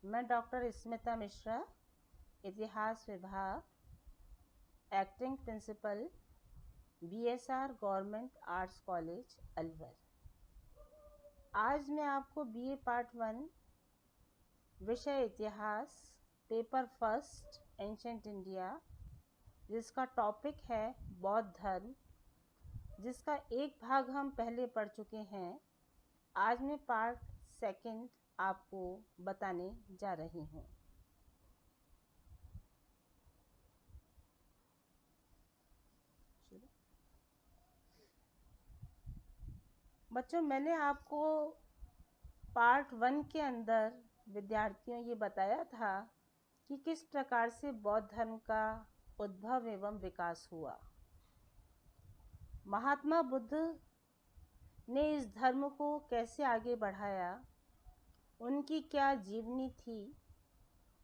मैं डॉक्टर स्मिता मिश्रा, इतिहास विभाग, acting principal, BSR government arts college Alwar. आज मैं आपको बीए पार्ट 1 विषय इतिहास पेपर फर्स्ट एंशंट इंडिया, जिसका टॉपिक है बौद्ध धर्म, जिसका एक भाग हम पहले पढ़ चुके हैं। आज मैं पार्ट सेकंड आपको बताने जा रही हूँ। बच्चों, मैंने आपको पार्ट 1 के अंदर विद्यार्थियों ये बताया था कि किस प्रकार से बौद्ध धर्म का उद्भव एवं विकास हुआ। महात्मा बुद्ध ने इस धर्म को कैसे आगे बढ़ाया, उनकी क्या जीवनी थी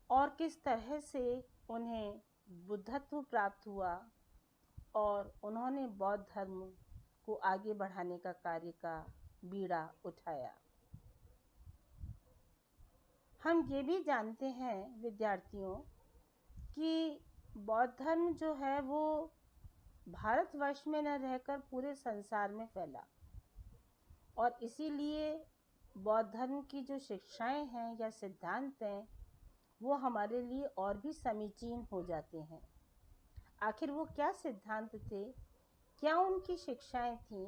और किस तरह से उन्हें बुद्धत्व प्राप्त हुआ और उन्होंने बौद्ध धर्म को आगे बढ़ाने का कार्य का बीड़ा उठाया। हम ये भी जानते हैं विद्यार्थियों कि बौद्ध धर्म जो है वो भारतवर्ष में न रहकर पूरे संसार में फैला, और इसीलिए बौद्ध धर्म की जो शिक्षाएं हैं या सिद्धांत हैं वो हमारे लिए और भी समीचीन हो जाते हैं। आखिर वो क्या सिद्धांत थे, क्या उनकी शिक्षाएं थीं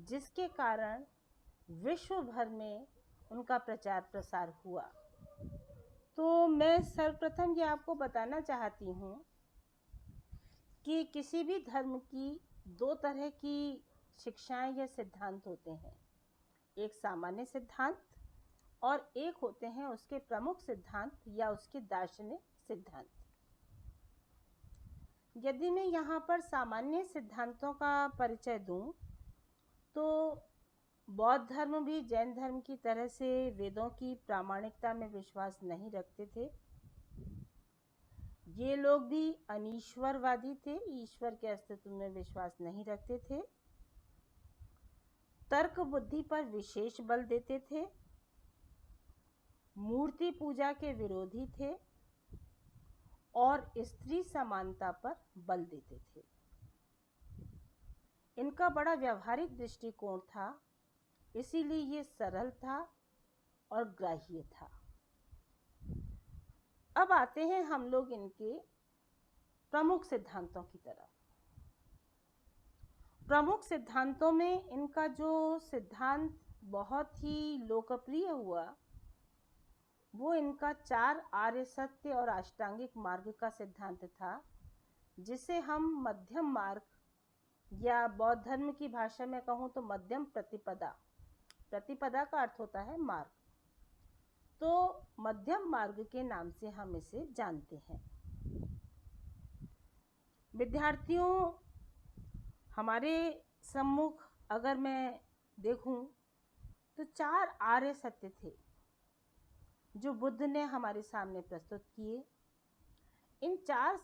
जिसके कारण विश्व भर में उनका प्रचार प्रसार हुआ। तो मैं सर्वप्रथम ये आपको बताना चाहती हूँ कि किसी भी धर्म की दो तरह की शिक्षाएं या सिद्धांत होते हैं, एक सामान्य सिद्धांत और एक होते हैं उसके प्रमुख सिद्धांत या उसके दार्शनिक सिद्धांत। यदि मैं यहाँ पर सामान्य सिद्धांतों का परिचय दूं तो बौद्ध धर्म भी जैन धर्म की तरह से वेदों की प्रामाणिकता में विश्वास नहीं रखते थे। ये लोग भी अनीश्वरवादी थे, ईश्वर के अस्तित्व में विश्वास नहीं रखते थे, तर्क बुद्धि पर विशेष बल देते थे, मूर्ति पूजा के विरोधी थे और स्त्री समानता पर बल देते थे। इनका बड़ा व्यवहारिक दृष्टिकोण था, इसीलिए ये सरल था और ग्राह्य था। अब आते हैं हम लोग इनके प्रमुख सिद्धांतों की तरफ। प्रमुख सिद्धांतों में इनका जो सिद्धांत बहुत ही लोकप्रिय हुआ वो इनका 4 आर्य सत्य और अष्टांगिक मार्ग का सिद्धांत था, जिसे हम मध्यम मार्ग या बौद्ध धर्म की भाषा में कहूँ तो मध्यम प्रतिपदा, प्रतिपदा का अर्थ होता है मार्ग, तो मध्यम मार्ग के नाम से हम इसे जानते हैं। विद्यार्थियों, हमारे सम्मुख अगर मैं देखूं तो 4 आर्य सत्य थे जो बुद्ध ने हमारे सामने प्रस्तुत किए। इन 4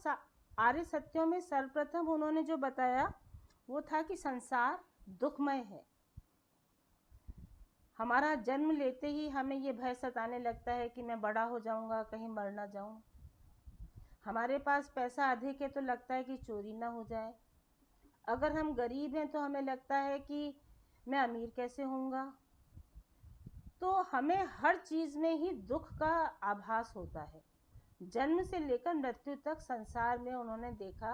आर्य सत्यों में सर्वप्रथम उन्होंने जो बताया वो था कि संसार दुखमय है। हमारा जन्म लेते ही हमें ये भय सताने लगता है कि मैं बड़ा हो जाऊंगा, कहीं मर ना जाऊं। हमारे पास पैसा अधिक है तो लगता है कि चोरी ना हो जाए। अगर हम गरीब हैं तो हमें लगता है कि मैं अमीर कैसे होऊंगा। तो हमें हर चीज में ही दुख का आभास होता है। जन्म से लेकर मृत्यु तक संसार में उन्होंने देखा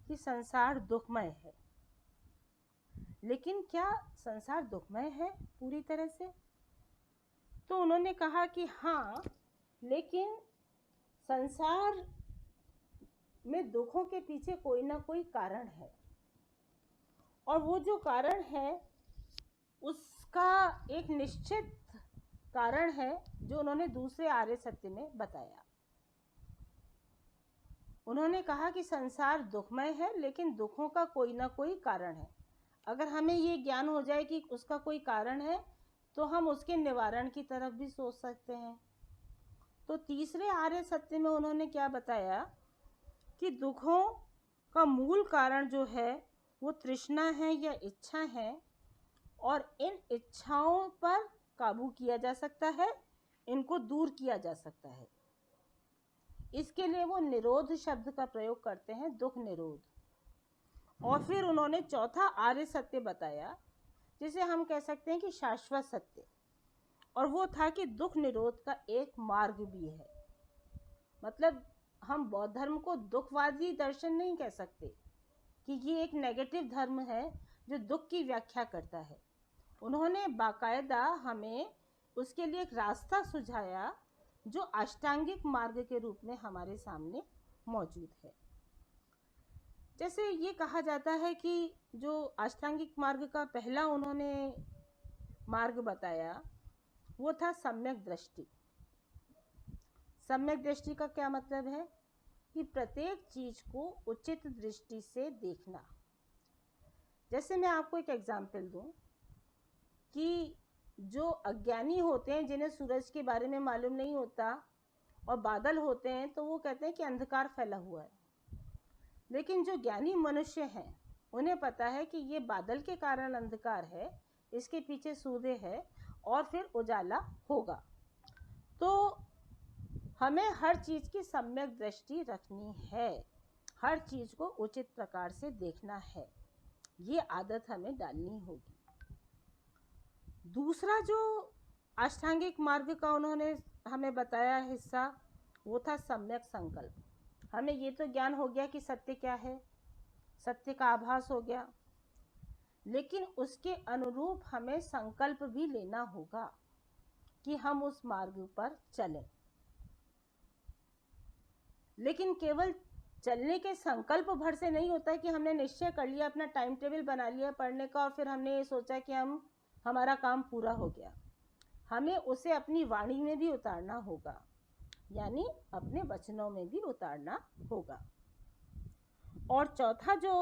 कि संसार दुखमय है। लेकिन क्या संसार दुखमय है पूरी तरह से? तो उन्होंने कहा कि हाँ, लेकिन संसार में दुखों के पीछे कोई ना कोई कारण है, और वो जो कारण है उसका एक निश्चित कारण है जो उन्होंने दूसरे आर्य सत्य में बताया। उन्होंने कहा कि संसार दुखमय है लेकिन दुखों का कोई ना कोई कारण है। अगर हमें ये ज्ञान हो जाए कि उसका कोई कारण है तो हम उसके निवारण की तरफ भी सोच सकते हैं। तो तीसरे आर्य सत्य में उन्होंने क्या बताया कि दुखों का मूल कारण जो है वो तृष्णा है या इच्छा है, और इन इच्छाओं पर काबू किया जा सकता है इनको दूर किया जा सकता है। इसके लिए वो निरोध शब्द का प्रयोग करते हैं, दुख निरोध। और फिर उन्होंने चौथा आर्य सत्य बताया, जिसे हम कह सकते हैं कि शाश्वत सत्य, और वो था कि दुख निरोध का एक मार्ग भी है। मतलब हम बौद्ध धर्म को दुखवादी दर्शन नहीं कह सकते कि ये एक नेगेटिव धर्म है जो दुख की व्याख्या करता है। उन्होंने बाकायदा हमें उसके लिए एक रास्ता सुझाया जो अष्टांगिक मार्ग के रूप में हमारे सामने मौजूद है। जैसे ये कहा जाता है कि जो अष्टांगिक मार्ग का पहला उन्होंने मार्ग बताया वो था सम्यक दृष्टि। सम्यक दृष्टि का क्या मतलब है कि प्रत्येक चीज को उचित दृष्टि से देखना। जैसे मैं आपको एक एग्जाम्पल दूं कि जो अज्ञानी होते हैं, जिन्हें सूरज के बारे में मालूम नहीं होता और बादल होते हैं, तो वो कहते हैं कि अंधकार फैला हुआ है। लेकिन जो ज्ञानी मनुष्य हैं उन्हें पता है कि ये बादल के कारण अंधकार है, इसके पीछे सूर्य है और फिर उजाला होगा। तो हमें हर चीज की सम्यक दृष्टि रखनी है, हर चीज को उचित प्रकार से देखना है, ये आदत हमें डालनी होगी। दूसरा जो अष्टांगिक मार्ग का उन्होंने हमें बताया हिस्सा, वो था सम्यक संकल्प। हमें ये तो ज्ञान हो गया कि सत्य क्या है, सत्य का आभास हो गया, लेकिन उसके अनुरूप हमें संकल्प भी लेना होगा कि हम उस मार्ग पर चलें। लेकिन केवल चलने के संकल्प भर से नहीं होता है कि हमने निश्चय कर लिया, अपना टाइम टेबल बना लिया पढ़ने का और फिर हमने ये सोचा कि हमारा काम पूरा हो गया। हमें उसे अपनी वाणी में भी उतारना होगा, यानी अपने वचनों में भी उतारना होगा। और चौथा जो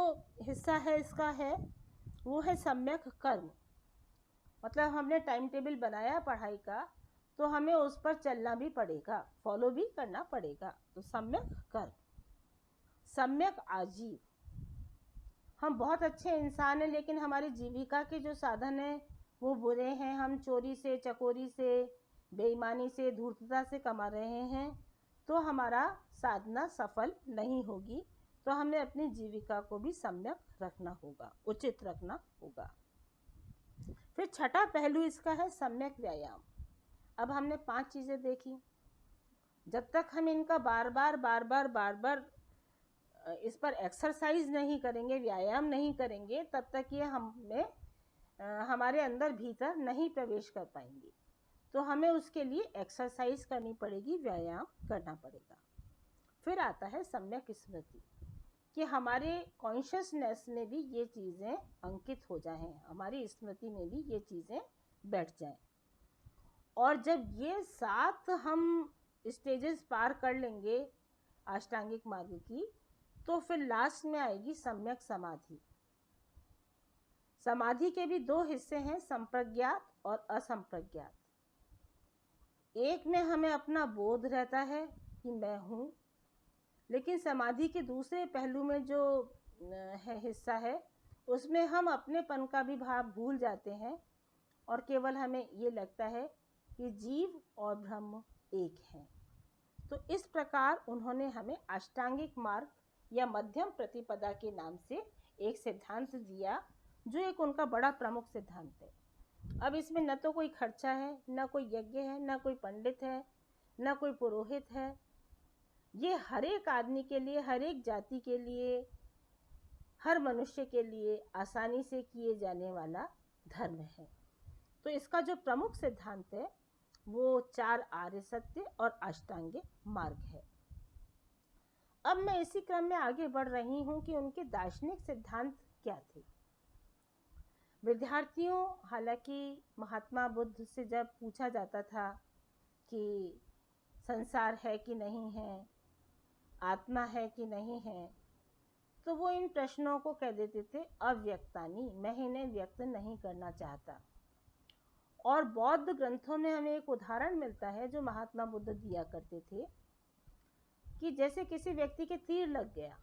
हिस्सा है इसका है वो है सम्यक कर्म। मतलब हमने टाइम टेबल बनाया पढ़ाई का, तो हमें उस पर चलना भी पड़ेगा, फॉलो भी करना पड़ेगा। तो सम्यक कर्म, सम्यक आजीव। हम बहुत अच्छे इंसान हैं लेकिन हमारी जीविका के जो साधन हैं वो बुरे हैं। हम चोरी से, चकोरी से, बेईमानी से, धूर्तता से कमा रहे हैं, तो हमारा साधना सफल नहीं होगी। तो हमें अपनी जीविका को भी सम्यक रखना होगा, उचित रखना होगा। फिर छठा पहलू इसका है सम्यक व्यायाम। अब हमने 5 चीजें देखी। जब तक हम इनका बार बार इस पर एक्सरसाइज नहीं करेंगे, व्यायाम नहीं करेंगे, तब तक ये हमारे अंदर भीतर नहीं प्रवेश कर पाएंगे। तो हमें उसके लिए एक्सरसाइज करनी पड़ेगी, व्यायाम करना पड़ेगा। फिर आता है सम्यक स्मृति, कि हमारे कॉन्शियसनेस में भी ये चीज़ें अंकित हो जाएं, हमारी स्मृति में भी ये चीज़ें बैठ जाएं। और जब ये 7 हम स्टेजेस पार कर लेंगे अष्टांगिक मार्ग की, तो फिर लास्ट में आएगी सम्यक समाधि। समाधि के भी 2 हिस्से हैं, संप्रज्ञात और असंप्रज्ञात। एक में हमें अपना बोध रहता है कि मैं हूँ, लेकिन समाधि के दूसरे पहलू में जो हिस्सा है उसमें हम अपनेपन का भी भाव भूल जाते हैं और केवल हमें ये लगता है कि जीव और ब्रह्म एक है। तो इस प्रकार उन्होंने हमें अष्टांगिक मार्ग या मध्यम प्रतिपदा के नाम से एक सिद्धांत दिया, जो एक उनका बड़ा प्रमुख सिद्धांत है। अब इसमें न तो कोई खर्चा है, न कोई यज्ञ है, न कोई पंडित है, न कोई पुरोहित है। ये हर एक आदमी के लिए, हर एक जाति के लिए, हर मनुष्य के लिए आसानी से किए जाने वाला धर्म है। तो इसका जो प्रमुख सिद्धांत है वो 4 आर्य सत्य और अष्टांगिक मार्ग है। अब मैं इसी क्रम में आगे बढ़ रही हूँ कि उनके दार्शनिक सिद्धांत क्या थे। विद्यार्थियों, हालांकि महात्मा बुद्ध से जब पूछा जाता था कि संसार है कि नहीं है, आत्मा है कि नहीं है, तो वो इन प्रश्नों को कह देते थे अव्यक्तानि, मैं इन्हें व्यक्त नहीं करना चाहता। और बौद्ध ग्रंथों में हमें एक उदाहरण मिलता है जो महात्मा बुद्ध दिया करते थे, कि जैसे किसी व्यक्ति के तीर लग गया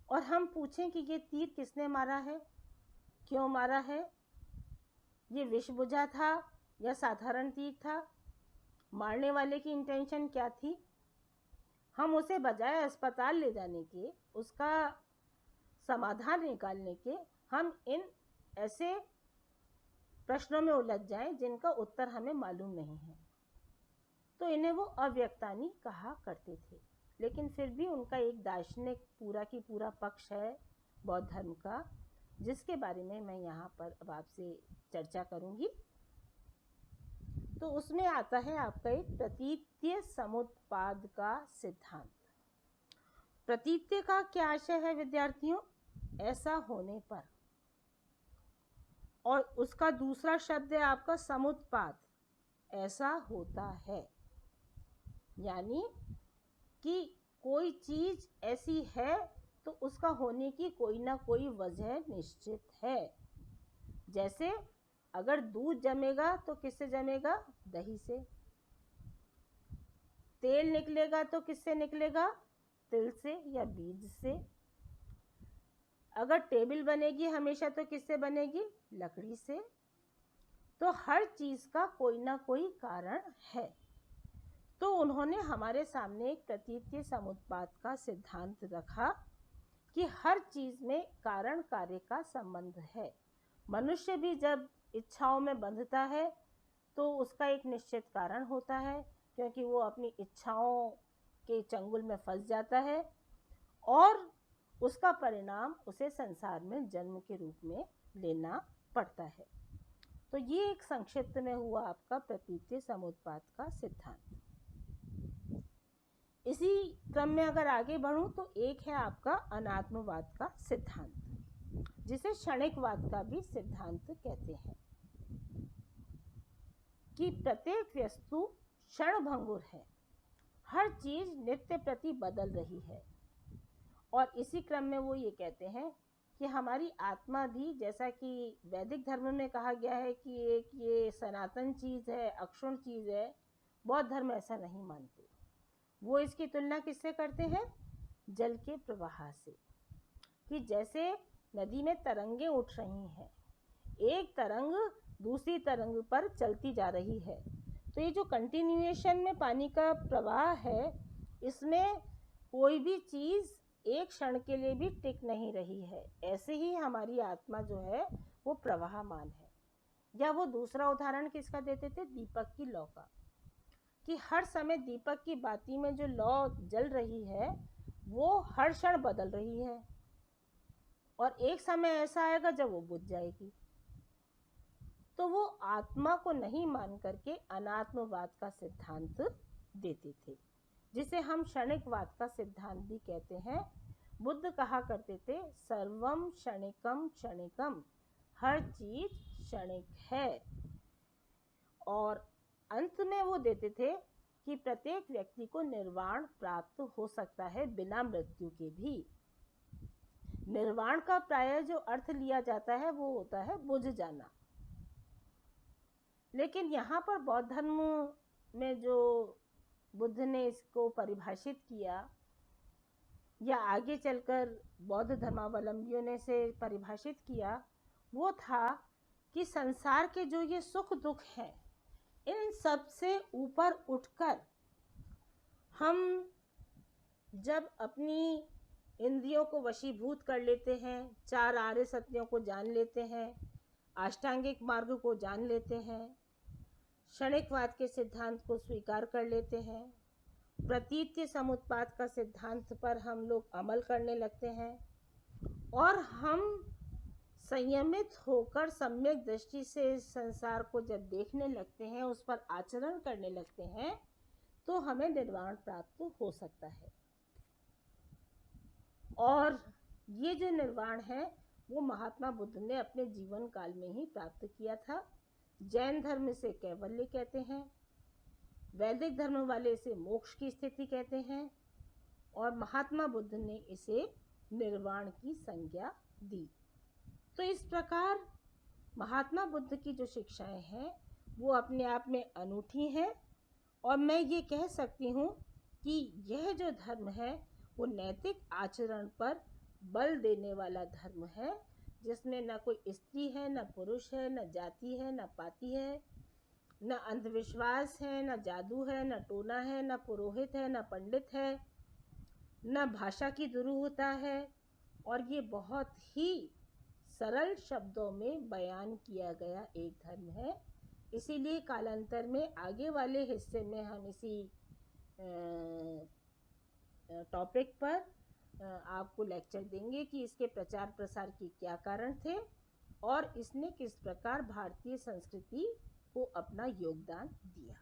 और हम पूछें कि ये तीर किसने मारा है, क्यों मारा है, ये विष बुझा था या साधारण तीर था? मारने वाले की इंटेंशन क्या थी? हम उसे बजाय अस्पताल ले जाने के, उसका समाधान निकालने के, हम इन ऐसे प्रश्नों में उलझ जाएं जिनका उत्तर हमें मालूम नहीं है। तो इन्हें वो अव्यक्तानी कहा करते थे। लेकिन फिर भी उनका एक दार्शनिक पूरा की पूरा पक्ष है बौद्ध धर्म का, जिसके बारे में मैं यहाँ पर अब आपसे चर्चा करूँगी। तो उसमें आता है आपका एक प्रतीत्य समुत्पाद का सिद्धांत। प्रतीत्य का क्या आशय है विद्यार्थियों? ऐसा होने पर। और उसका दूसरा शब्द है आपका समुत्पाद, ऐसा होता है। यानी कि कोई चीज ऐसी है तो उसका होने की कोई ना कोई वजह निश्चित है। जैसे अगर दूध जमेगा तो किससे जमेगा? दही से। तेल निकलेगा तो किससे निकलेगा? तिल से या बीज से। अगर टेबल बनेगी हमेशा तो किससे बनेगी? लकड़ी से। तो हर चीज का कोई ना कोई कारण है। तो उन्होंने हमारे सामने एक प्रतीत्य समुत्पाद का सिद्धांत रखा कि हर चीज में कारण कार्य का संबंध है। मनुष्य भी जब इच्छाओं में बंधता है तो उसका एक निश्चित कारण होता है, क्योंकि वो अपनी इच्छाओं के चंगुल में फंस जाता है और उसका परिणाम उसे संसार में जन्म के रूप में लेना पड़ता है। तो ये एक संक्षिप्त में हुआ आपका प्रतीत्य समुत्पाद का सिद्धांत। इसी क्रम में अगर आगे बढ़ूं तो एक है आपका अनात्मवाद का सिद्धांत, जिसे क्षणिकवाद का भी सिद्धांत कहते हैं, कि प्रत्येक वस्तु क्षणभंगुर है, हर चीज नित्य प्रति बदल रही है। और इसी क्रम में वो ये कहते हैं कि हमारी आत्मा भी, जैसा कि वैदिक धर्म में कहा गया है कि एक ये सनातन चीज है, अक्षुण चीज है, बौद्ध धर्म ऐसा नहीं मानते। वो इसकी तुलना किससे करते हैं? जल के प्रवाह से। कि जैसे नदी में तरंगे उठ रही हैं, एक तरंग दूसरी तरंग पर चलती जा रही है, तो ये जो कंटिन्यूएशन में पानी का प्रवाह है, इसमें कोई भी चीज एक क्षण के लिए भी टिक नहीं रही है। ऐसे ही हमारी आत्मा जो है वो प्रवाहमान है। या वो दूसरा उदाहरण किसका देते थे? दीपक की लौ का, कि हर समय दीपक की बाती में जो लौ जल रही है वो हर क्षण बदल रही है, और एक समय ऐसा आएगा जब वो बुझ जाएगी। तो वो आत्मा को नहीं मान करके अनात्मवाद का सिद्धांत देते थे, जिसे हम क्षणिकवाद का सिद्धांत भी कहते हैं। बुद्ध कहा करते थे सर्वम क्षणिकम क्षणिकम, हर चीज क्षणिक है। और अंत में वो देते थे कि प्रत्येक व्यक्ति को निर्वाण प्राप्त हो सकता है बिना मृत्यु के भी। निर्वाण का प्रायः जो अर्थ लिया जाता है वो होता है बुझ जाना। लेकिन यहाँ पर बौद्ध धर्म में जो बुद्ध ने इसको परिभाषित किया, या आगे चलकर बौद्ध धर्मावलंबियों ने इसे परिभाषित किया, वो था कि संसार के जो ये सुख दुख हैं, इन सब से ऊपर उठकर हम जब अपनी इंद्रियों को वशीभूत कर लेते हैं, चार आर्य सत्यों को जान लेते हैं, अष्टांगिक मार्ग को जान लेते हैं, क्षणिकवाद के सिद्धांत को स्वीकार कर लेते हैं, प्रतीत्य समुत्पाद का सिद्धांत पर हम लोग अमल करने लगते हैं, और हम संयमित होकर सम्यक दृष्टि से संसार को जब देखने लगते हैं, उस पर आचरण करने लगते हैं, तो हमें निर्वाण प्राप्त हो सकता है। और ये जो निर्वाण है वो महात्मा बुद्ध ने अपने जीवन काल में ही प्राप्त किया था। जैन धर्म से कैवल्य कहते हैं, वैदिक धर्म वाले इसे मोक्ष की स्थिति कहते हैं, और महात्मा बुद्ध ने इसे निर्वाण की संज्ञा दी। तो इस प्रकार महात्मा बुद्ध की जो शिक्षाएं हैं वो अपने आप में अनूठी हैं, और मैं ये कह सकती हूँ कि यह जो धर्म है वो नैतिक आचरण पर बल देने वाला धर्म है, जिसमें न कोई स्त्री है, न पुरुष है, न जाति है, न पाति है, न अंधविश्वास है, न जादू है, न टोना है, न पुरोहित है, न पंडित है, न भाषा की दुरूहता है, और ये बहुत ही सरल शब्दों में बयान किया गया एक धर्म है। इसीलिए कालांतर में आगे वाले हिस्से में हम इसी टॉपिक पर आपको लेक्चर देंगे कि इसके प्रचार प्रसार के क्या कारण थे और इसने किस प्रकार भारतीय संस्कृति को अपना योगदान दिया।